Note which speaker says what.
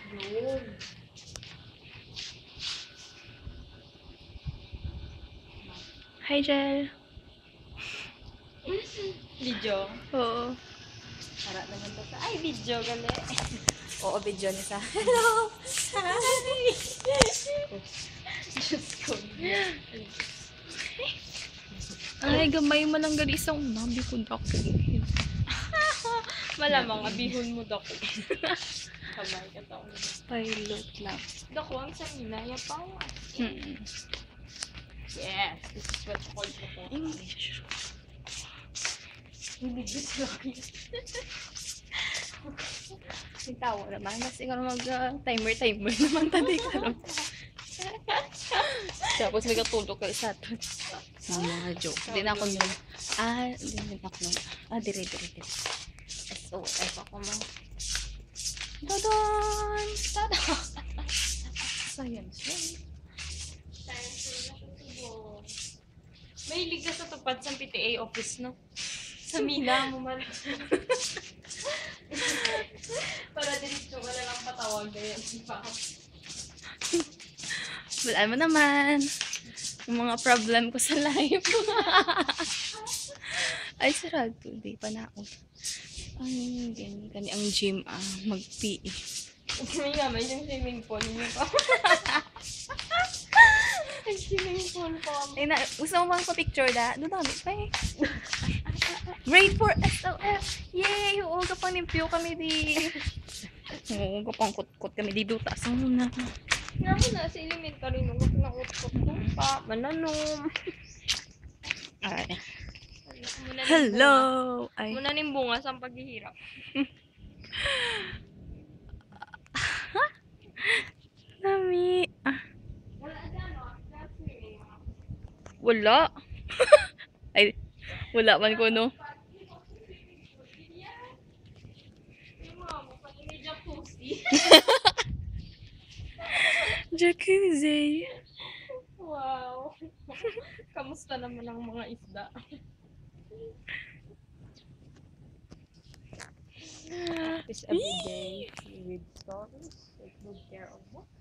Speaker 1: Yun.
Speaker 2: Hi, Jel.
Speaker 1: Video.
Speaker 2: Oo.
Speaker 1: Para naman to sa... Ay, video gali.
Speaker 2: Oo, video niya sa... Hello!
Speaker 1: Hi! Diyos ko.
Speaker 2: Ay, gamay mo lang gali isang nabi ko dako.
Speaker 1: Malamang, abihon mo dako. Kamay ka taong.
Speaker 2: Pilot lang.
Speaker 1: Dako, ang samina. Yapaw. Yes, this is what you call dako.
Speaker 2: English.
Speaker 1: English lang.
Speaker 2: Sintawa naman. Kasi nga mag-timer naman tadi ka rin. Tapos may katulog ka isa to. Mga joke. Di na ako nun. Di na ako nun. Dire. SOS ako mo. Dadan! Science.
Speaker 1: May liga sa tupad sa PTA office, no? Sa Mina mo man. Para diretso ka na lang patawag ganyan.
Speaker 2: Wala mo naman. Yung mga problem ko sa life. Ay, sarado. Di pa na ako. Ay, gani ang gym, mag-PE.
Speaker 1: May naman yung swimming pool niyo pa. Ang swimming pool pa.
Speaker 2: Ay, gusto mo bang pa-picture da? Doon dami pa eh. Grade 4 SLF! Yay! Oo, kapang nimpyo kami di. Oo, kapang kot-kot kami di duta. So, muna.
Speaker 1: Nga mo na, sa elementary nung nakutkot ko pa, mananom.
Speaker 2: Ay. Hello! Ay.
Speaker 1: Muna ning bunga sa paghihirap.
Speaker 2: Nami.
Speaker 1: Wala dyan, no? That's me.
Speaker 2: Wala. Ay, wala man ko, no? Jacuzzi.
Speaker 1: Wow. Kamusta naman ang mga isda? Practice every day with stories. Take good care of books.